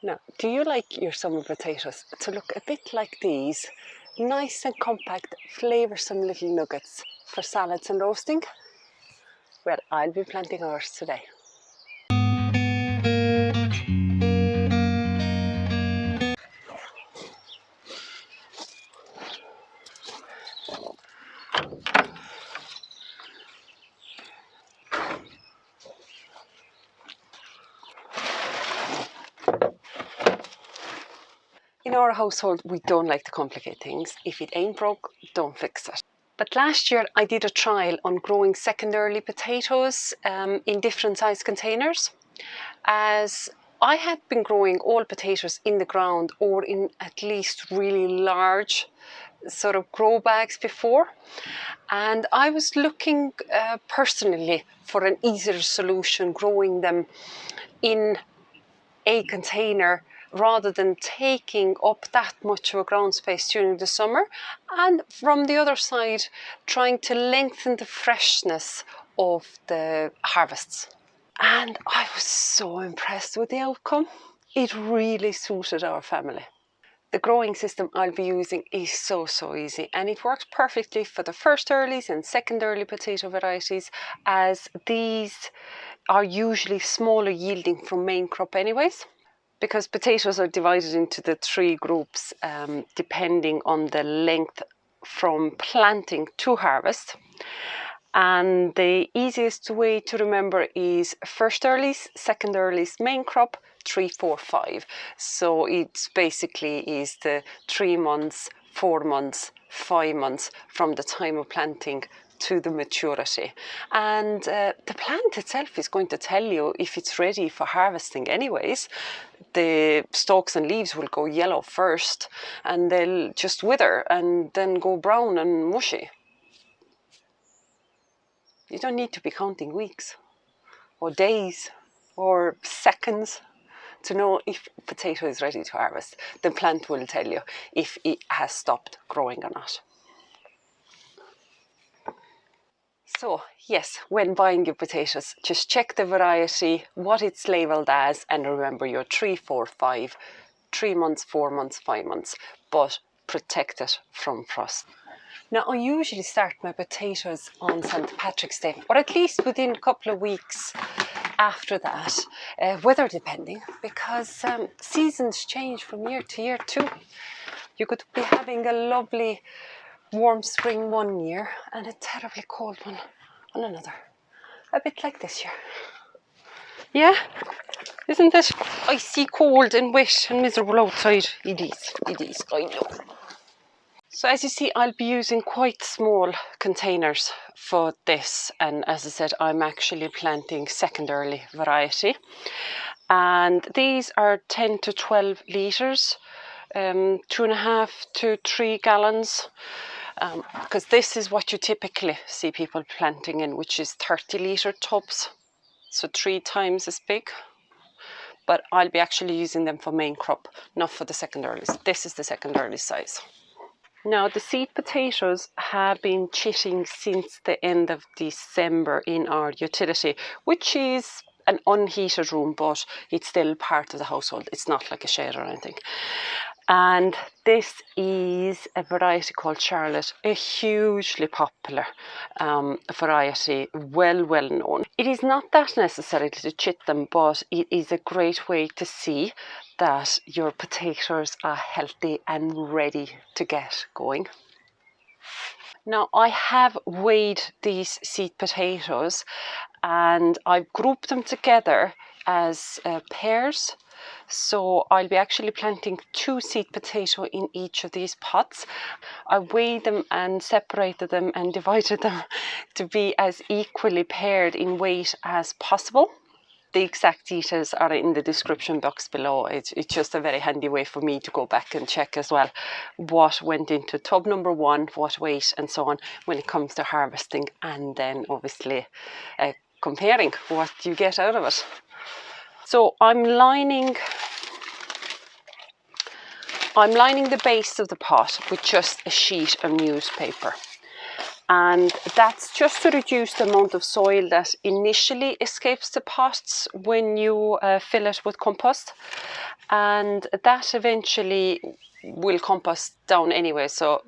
Now, do you like your summer potatoes to look a bit like these? Nice and compact, flavoursome little nuggets for salads and roasting? Well, I'll be planting ours today. In our household, we don't like to complicate things. If it ain't broke, don't fix it. But last year I did a trial on growing secondary potatoes in different size containers, as I had been growing all potatoes in the ground or in at least really large sort of grow bags before. And I was looking personally for an easier solution, growing them in a container rather than taking up that much of a ground space during the summer, and from the other side trying to lengthen the freshness of the harvests. And I was so impressed with the outcome. It really suited our family. The growing system I'll be using is so easy, and it works perfectly for the first earlies and second early potato varieties, as these are usually smaller yielding from main crop anyways, because potatoes are divided into the three groups depending on the length from planting to harvest. And the easiest way to remember is first earlies, second earlies, main crop, 3, 4, 5. So it's basically is the 3 months, 4 months, 5 months from the time of planting to the maturity. And the plant itself is going to tell you if it's ready for harvesting anyways. The stalks and leaves will go yellow first, and they'll just wither and then go brown and mushy. You don't need to be counting weeks or days or seconds to know if a potato is ready to harvest. The plant will tell you if it has stopped growing or not. So yes, when buying your potatoes, just check the variety, what it's labelled as, and remember your 3, 4, 5, 3 months, 4 months, 5 months, but protect it from frost. Now, I usually start my potatoes on St. Patrick's Day, or at least within a couple of weeks after that, weather depending, because seasons change from year to year too. You could be having a lovely warm spring one year and a terribly cold one on another. A bit like this year. Yeah? Isn't it icy cold and wet and miserable outside? It is, I know. So as you see, I'll be using quite small containers for this, and as I said, I'm actually planting second early variety, and these are 10 to 12 litres, 2.5 to 3 gallons, because this is what you typically see people planting in, which is 30-litre tubs, so 3 times as big. But I'll be actually using them for main crop, not for the second earlies. This is the second early size. Now, the seed potatoes have been chitting since the end of December in our utility, which is an unheated room, but it's still part of the household. It's not like a shed or anything. And this is a variety called Charlotte, a hugely popular variety, well known. It is not that necessary to chit them, but it is a great way to see that your potatoes are healthy and ready to get going. Now, I have weighed these seed potatoes and I've grouped them together as pairs. So I'll be actually planting 2 seed potato in each of these pots. I weighed them and separated them and divided them to be as equally paired in weight as possible. The exact details are in the description box below. It's just a very handy way for me to go back and check as well what went into tub number 1, what weight and so on when it comes to harvesting, and then obviously comparing what you get out of it. So I'm lining the base of the pot with just a sheet of newspaper. And that's just to reduce the amount of soil that initially escapes the pots when you fill it with compost, and that eventually will compost down anyway, so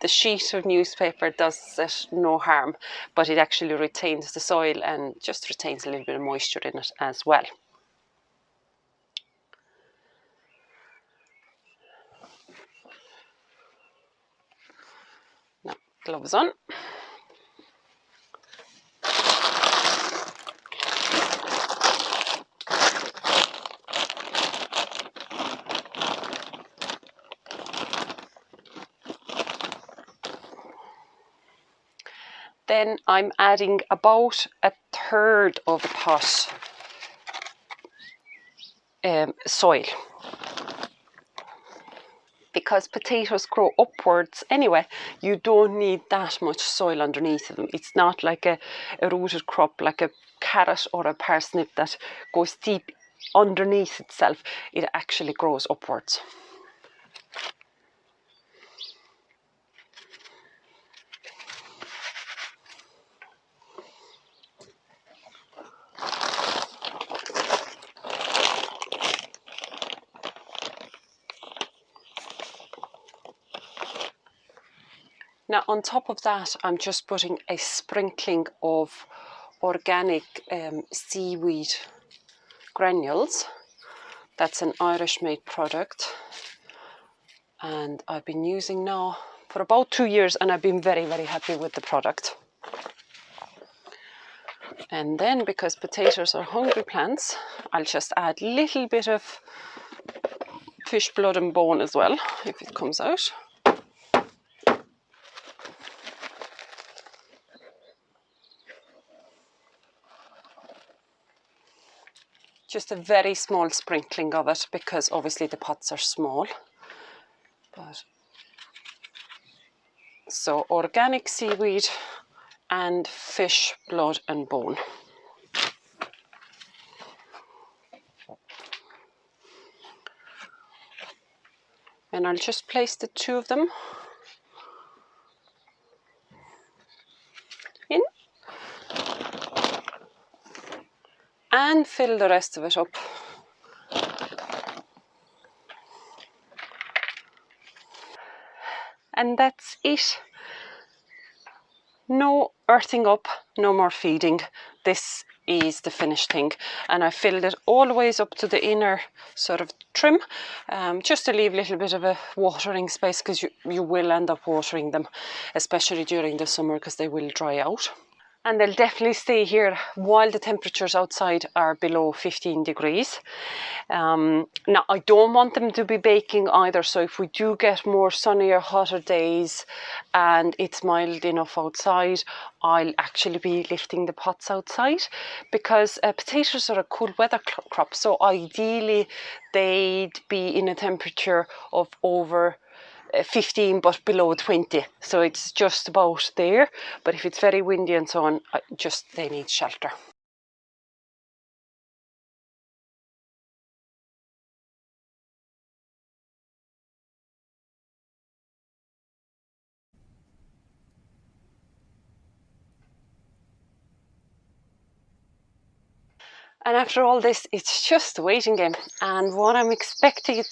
the sheet of newspaper does it no harm, but it actually retains the soil and just retains a little bit of moisture in it as well. Now, gloves on. Then I'm adding about a third of the pot soil, because potatoes grow upwards anyway. You don't need that much soil underneath them. It's not like a rooted crop like a carrot or a parsnip that goes deep underneath itself. It actually grows upwards. Now on top of that, I'm just putting a sprinkling of organic seaweed granules. That's an Irish made product, and I've been using now for about 2 years, and I've been very, very happy with the product. And then, because potatoes are hungry plants, I'll just add a little bit of fish blood and bone as well, if it comes out. Just a very small sprinkling of it, because obviously the pots are small. But so organic seaweed and fish blood and bone. And I'll just place the two of them in and fill the rest of it up. And that's it. No earthing up, no more feeding. This is the finished thing, and I filled it all the ways up to the inner sort of trim, just to leave a little bit of a watering space, because you will end up watering them, especially during the summer, because they will dry out. And they'll definitely stay here while the temperatures outside are below 15 degrees. Now, I don't want them to be baking either, so if we do get more sunnier, hotter days and it's mild enough outside, I'll actually be lifting the pots outside, because potatoes are a cool weather crop, so ideally they'd be in a temperature of over 15 but below 20, so it's just about there. But if it's very windy and so on, they need shelter. And after all this, it's just a waiting game, and what I'm expecting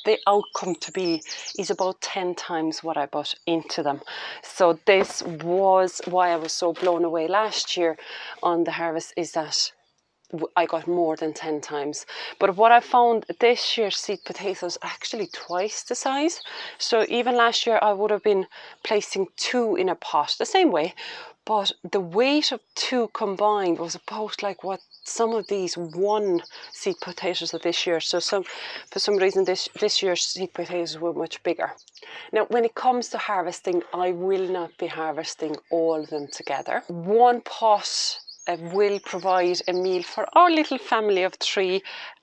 the outcome to be is about 10 times what I put into them. So this was why I was so blown away last year on the harvest, is that I got more than 10 times. But what I found this year, sweet potatoes are actually twice the size. So even last year I would have been placing 2 in a pot the same way, but the weight of 2 combined was about like what some of these 1 sweet potatoes of this year. So for some reason this year's sweet potatoes were much bigger. Now when it comes to harvesting, I will not be harvesting all of them together. 1 pot will provide a meal for our little family of 3,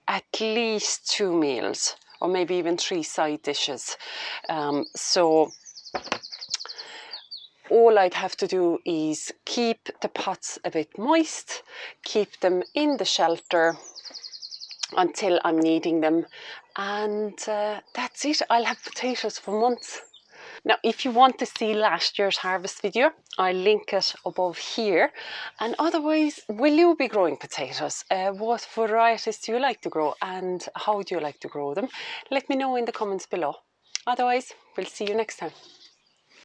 at least 2 meals, or maybe even 3 side dishes. So all I'd have to do is keep the pots a bit moist, keep them in the shelter until I'm needing them, and that's it. I'll have potatoes for months. Now, if you want to see last year's harvest video, I'll link it above here. And otherwise, will you be growing potatoes? What varieties do you like to grow and how do you like to grow them? Let me know in the comments below. Otherwise, we'll see you next time.